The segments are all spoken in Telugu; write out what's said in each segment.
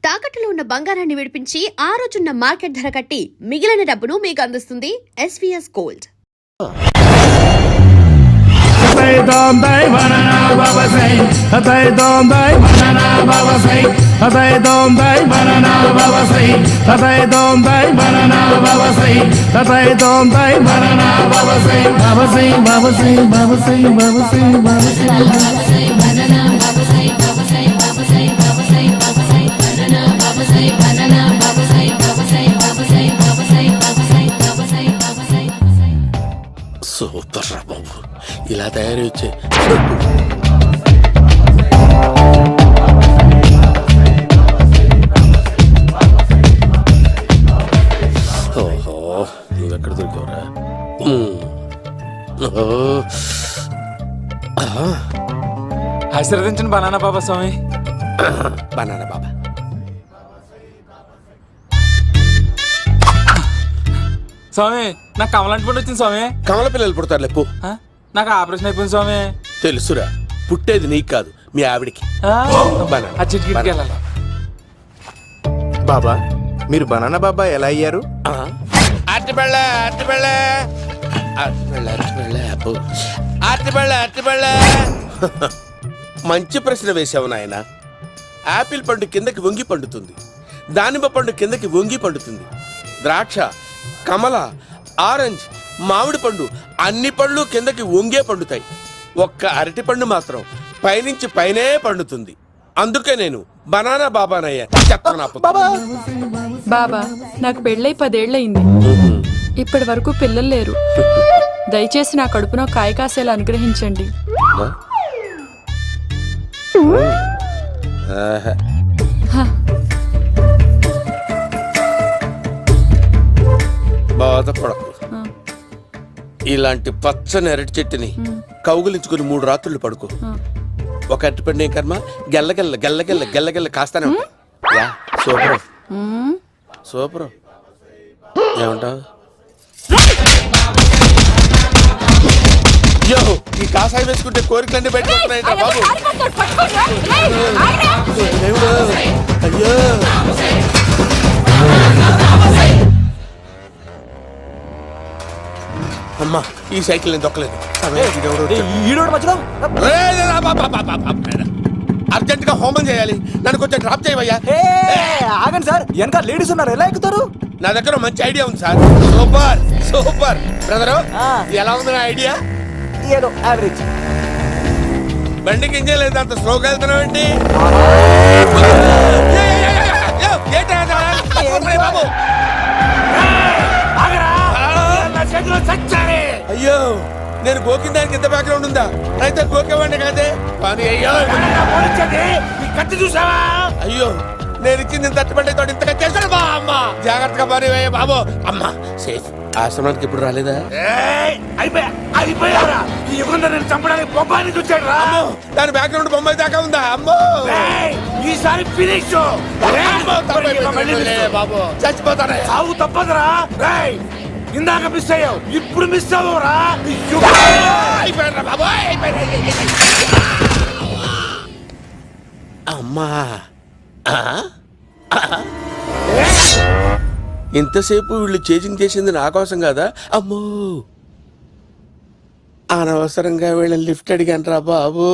తాకట్టులో ఉన్న బంగారాన్ని విడిపించి ఆ రోజున్న మార్కెట్ ధర కట్టి మిగిలిన డబ్బును మీకు అందిస్తుంది ఎస్వీఎస్ గోల్డ్. సూపర్ రా బాబు, ఇలా తయారు వచ్చే ఓహో, నువ్వెక్కడ దొరికావురా? ఆశీర్వదించండి బనానా బాబా స్వామి. బనానా బాబా స్వామి, నాకు కమలాంటి పండు వచ్చింది స్వామి. కమల పిల్లలు పుడతారు లేపు. నాకు ఆపరేషన్ అయిపోయింది స్వామి. తెలుసురా, పుట్టేది నీకు కాదు మీ ఆవిడికి. ఆ చిటికి వెళ్ళాలి. బాబా, మీరు బనానా బాబా ఎలా అయ్యారు? మంచి ప్రశ్న వేసావు నాయన. ఆపిల్ పండు కిందకి వంగి పండుతుంది, దానిమ్మ పండు కిందకి వంగి పండుతుంది, ద్రాక్ష, కమల, ఆరెంజ్, మామిడి పండు అన్ని పండ్లు కిందకి వంగే పండుతాయి. ఒక్క అరటి పండు మాత్రం పైనుంచి పైనే పండుతుంది. అందుకే నేను బనానా బాబానయ్యా. బాబా, నాకు పెళ్ళై 10 ఏళ్ళయింది. ఇప్పటి వరకు పిల్లలు లేరు. దయచేసి నా కడుపున కాయ కాసేలా అనుగ్రహించండి. బాధపడకు. ఇలాంటి పచ్చని అరటి చెట్టుని కౌగులించుకుని 3 రాత్రులు పడుకో. ఒక అరటి పండు ఏం కర్మ, గెల్లగెల్ల గెల్లగెల్ల గెల్లగెల్ల కాస్తానే ఉంటాయి. Super super. ఏమంటావు? యో, ఈ కాసాయి వేసుకుంటే కోరికలన్నీ బయటకొస్తున్నాయి బాబు. అయ్యో, అమ్మా, ఈ సైకిల్ నేను దొక్కలేదు. అర్జెంట్ గా హోమం చేయాలి, నన్ను కొంచెం డ్రాప్ చేయవయ్యా. ఆగండి సార్, వెనక లేడీస్ ఉన్నారు, ఎలా ఎక్కుతారు? నా దగ్గర మంచి ఐడియా ఉంది సార్. సూపర్ సూపర్ బ్రదరు, ఎలా ఉంది నా ఐడియా? ఏదో యావరేజ్. బండికి ఇంజన్ లేదు, అంత స్లోగా వెళ్తున్నావు ఏంటి? అయ్యో, నేను గోకిన దానికి ఇంత బ్యాక్గ్రౌండ్ ఉందా? అయితే గోకేవాడిని కాదే పని. అయ్యో కత్తి చూసావా? అయ్యో, నేను ఇచ్చింది తట్టుబడి తోటి ఇంతగా చేశాను బా. అమ్మ జాగ్రత్తగా పని వేయ బాబు. అమ్మ సేఫ్. ఆశ్రమానికి ఇప్పుడు రాలేదా? చంపడానికి బొమ్మాని చూచాడు రా. దాని బ్యాక్గ్రౌండ్ బొమ్మాయి దాకా ఉందా? అమ్మో, ఈసారి ఫినిష్ బాబు, చచ్చిపోతానే. సాగు తప్పదురా. ఇందాక మిస్ అయ్యావు, ఇప్పుడు మిస్ అవ్వరా. అమ్మా, ఇంతసేపు వీళ్ళు చేజింగ్ చేసింది నా కోసం కాదా? అమ్మో, అనవసరంగా వీళ్ళని లిఫ్ట్ అడిగాను రా బాబు.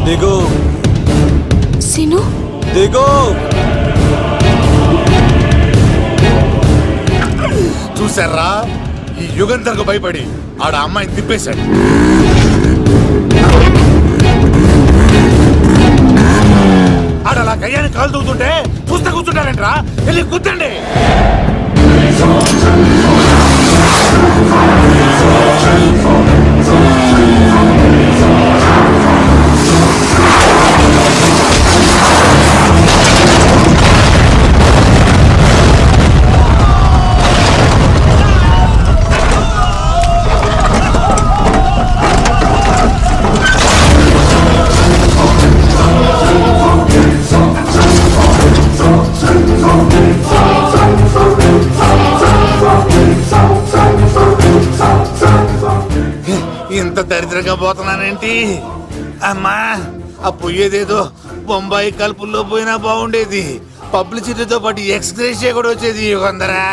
దిగు సిను, దిగు. చూసారా, ఈ యుగంధర్కు భయపడి ఆడ అమ్మాయిని తిప్పేశాడు. ఆడలా కయ్యాన్ని కాలు తూగుతుంటే చూస్తే కూర్చుంటారంట్రా. వెళ్ళి కూర్చోండి. ఒంటరిగా పోతున్నానేంటి? అమ్మా, ఆ పోయేదేదో బొంబాయి కలుపుల్లో పోయినా బాగుండేది. పబ్లిసిటీతో పాటు ఎక్స్గ్రేషియా కూడా వచ్చేది. యుగంధరా,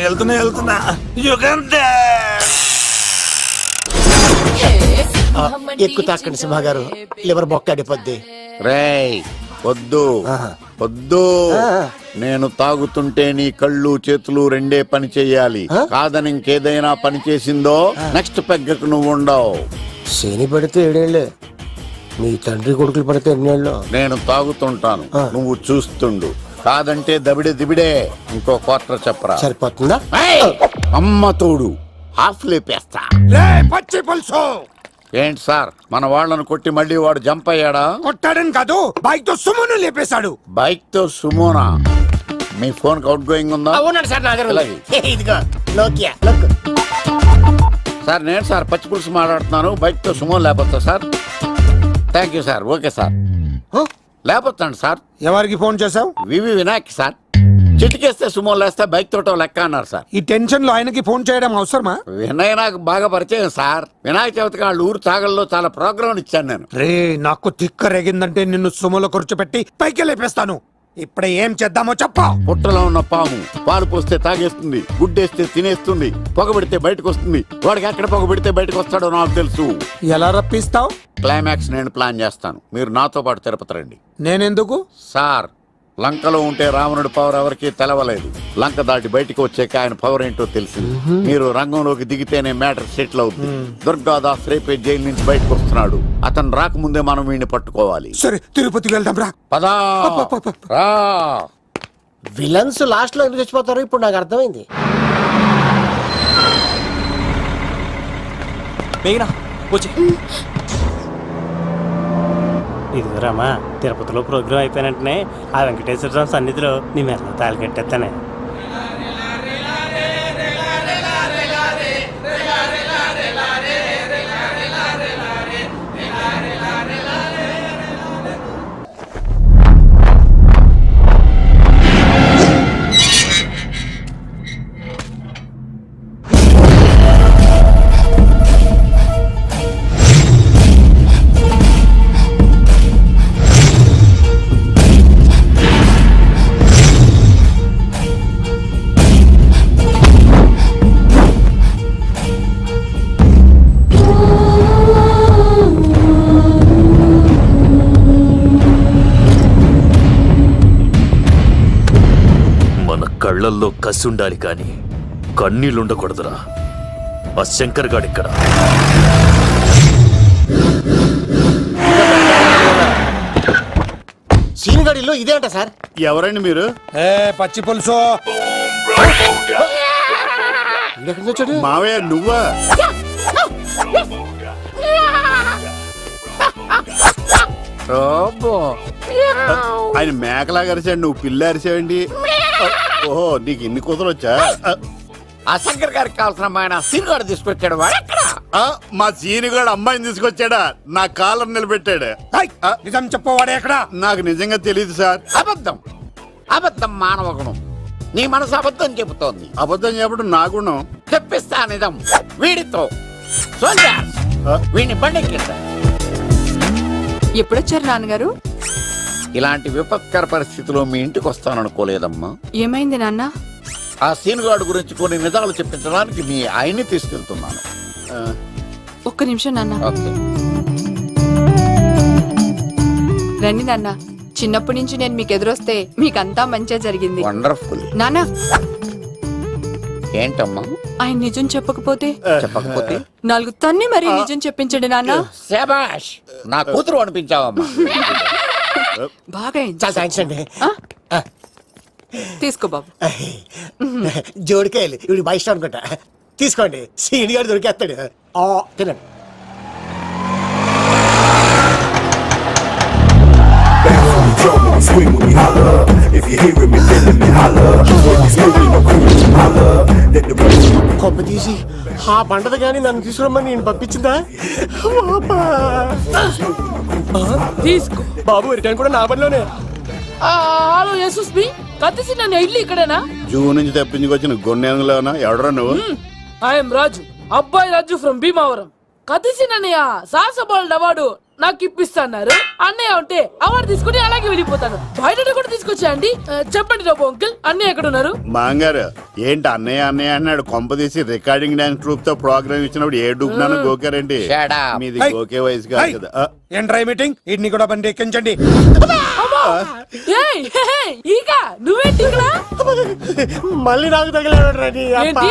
వెళ్తున్నా యుగంధర్. ఎక్కువ తాకండి సింహ గారు, లివర్ బొక్క అడిపోద్ది. రేయ్ వద్దు వద్దు, నేను తాగుతుంటే నీ కళ్ళు చేతులు రెండే పని చెయ్యాలి. కాదని ఇంకేదైనా పని చేసిందో నెక్స్ట్ పెగ్గకు నువ్వు ఉండవు. శని పడితే 7 ఏళ్ళే, మీ తండ్రి కొడుకులు పడితే 2 ఏళ్ళు. నేను తాగుతుంటాను, నువ్వు చూస్తుండు. కాదంటే దబిడే దిబిడే. ఇంకో క్వార్టర్ చెప్పరా? సరిపోతుందా? ఏయ్! అమ్మ తోడు హాఫ్ లేపేస్తా. పచ్చి పులుసు ఏంటి సార్, మన వాళ్ళను కొట్టి మళ్ళీ వాడు జంప్ అయ్యాడా? కొట్టాడని కాదు, బైక్ తో సుమను లేపేశాడు. బైక్ తో సుమోనా? మీ ఫోన్ అవుట్ గోయింగ్ ఉందా? అవునండి సార్, నా దగ్గర ఉంది. అలాగే. ఇదిగో నోకియా లోక్. సార్ నేను సార్ పచ్చి పులుసు మాట్లాడుతున్నాను. బైక్ తో సుమో లేకపోతా sir? Thank you sir. Okay sir, లేకపోతాండి సార్. ఎవరికి ఫోన్ చేసావు? వివి వినాయక్ సార్. చిటికేస్తే సుమో లేస్తే బైక్ తోటో లెక్క అన్నారు సార్. ఈ టెన్షన్ లో ఆయనకి ఫోన్ చేయడం అవసరమా? వినయ్ నాకు బాగా పరిచయం సార్. వినాయక చవితికి వాళ్ళ ఊరు చాగల్లో చాలా ప్రోగ్రాం ఇచ్చాను నేను. రే, నాకు తిక్క రేగిందంటే నిన్ను సుమలో కూర్చోపెట్టి పైకి లేపేస్తాను. ఇప్పుడే ఏం చేద్దామో చెప్పా. పుట్టలో ఉన్న పాము పాలు పోస్తే తాగేస్తుంది, గుడ్డేస్తే తినేస్తుంది, పొగబెడితే బయటకు వస్తుంది. వాడికి ఎక్కడ పొగబెడితే బయటకు వస్తాడో నాకు తెలుసు. ఎలా రప్పిస్తావు? క్లైమాక్స్ నేను ప్లాన్ చేస్తాను, మీరు నాతో పాటు తిరుపతి రండి. నేనెందుకు? సార్, లంకలో ఉంటే రావణుడి పవర్ ఎవరికి తెలవలేదు. లంక దాటి బయటికి వచ్చాక ఆయన పవర్ ఏంటో తెలిసింది. మీరు రంగంలోకి దిగితేనే మ్యాటర్ సెటిల్ అవుతుంది. దుర్గాదాస్ రేపే జైలు నుంచి బయటకు వస్తున్నాడు. అతను రాకముందే మనం వీడిని పట్టుకోవాలి. సరే, తిరుపతికి వెళ్దాం రా. పదా రా. విలన్స్ లాస్ట్ లో ఎందుకు చచ్చిపోతారు ఇప్పుడు నాకు అర్థమైంది. మేఘనా వచ్చి. ఇదిగోరామా, తిరుపతిలో ప్రోగ్రాం అయిపోయినట్టునే ఆ వెంకటేశ్వర స్వామి సన్నిధిలో నీ మెల్ల తాళి కట్టేస్తానే. కళ్ళల్లో కసి ఉండాలి కానీ కన్నీళ్ళుండకూడదురా. ఆ శంకర్ గాడిక్కడ. సీనిగడిలో ఇదే అంట సార్. ఎవరండి మీరు? పచ్చి పులుసు. మావయ్య నువ్వా? ఆయన మేకలా అరిచాడు, నువ్వు పిల్ల అరిచావండి. ఓహో, నీకు ఇన్ని కూతురు వచ్చా? ఆ శంకర్ గారికి కావాల్సిన అమ్మాయి సీనుగాడు తీసుకొచ్చాడు. మా సీనుగాడు అమ్మాయిని తీసుకొచ్చాడా? నా కాలర్ నిలబెట్టాడు. నిజం చెప్పవాడే ఎక్కడ? నాకు నిజంగా తెలియదు సార్. అబద్ధం, అబద్ధం మానవ గుణం. నీ మనసు అబద్ధం చెబుతోంది. అబద్ధం చెప్పడం నా గుణం. తెప్పిస్తా నిజం వీడితో. వీడిని బండెక్కిస్తా. ఎప్పుడొచ్చారు నాన్నగారు? ఇలాంటి విపత్కర పరిస్థితిలో మీ ఇంటికి వస్తాననుకోలేదమ్మా. ఏమైంది నాన్న? ఆ సీనుగాడు గురించి కొన్ని నిజాలు చెప్పించడానికి మీ ఆయన్ని తీసుకెళ్తున్నాను. ఒక్క నిమిషం నాన్న. ఓకే. రండి నాన్న. చిన్నప్పటి నుంచి నేను మీకు ఎదురొస్తే మీకంతా మంచిగా జరిగింది. వండర్ఫుల్. నాన్న, ఏంటమ్మా? ఆయన నిజం చెప్పకపోతే చెప్పకపోతే 4 తన్ని మరీ నిజం చెప్పించండి నాన్న. శభాష్, నా కూతురు అనిపించావమ్మా. బాగా అయింది. చాలా థ్యాంక్స్ అండి. తీసుకో బాబు. జోడికాయలు ఇవి బయట అనుకుంటా. తీసుకోండి, సీనిగాడు దొరికేస్తాడు. తినండి. కొమ్మ తీసి ఆ పంటది కానీ నన్ను తీసుకురమ్మని నేను పంపించిందా? తీసుకో బాబు, రిటర్న్ కూడా నా పనిలోనే. హలో యశస్ బి, కత్తిసి నన్ను ఇల్లు ఇక్కడేనా? జూ నుంచి తప్పించుకొచ్చిన గొన్నెంగులోనా? ఎవడరా నువ్వు? ఐఎమ్ రాజు, అబ్బాయి రాజు ఫ్రమ్ భీమావరం కథిసినన్నయ్య సాహస బాలుడు అవార్డు నాకు ఇప్పిస్తున్నారు. అన్నయ్య ఉంటే అవార్డు తీసుకుని అలాగే వెళ్ళిపోతాను. బయట కూడా తీసుకొచ్చా అండి. చెప్పండి రాబు అంకిల్, అన్నయ్య ఎక్కడ ఉన్నారు? మాంగారు ఏంటి అన్నయ్య అన్నయ్య అన్నాడు కొంపదీసి రికార్డింగ్ డాన్స్ ట్రూప్ తో ప్రోగ్రామ్ ఇచ్చినప్పుడు ఏ డూబ్నాను గోకారండి. మీది గోకే వయసు కాదు కదా. ఏంట్రై మీటింగ్ ఇడ్ని కూడా బండి ఎక్కించండి. ఏయ్, హే, హే, ఈగ నువ్వేంటి ఇక్కడ? మళ్ళీ నాకు తగిలేడు రెడీ ఏంటి?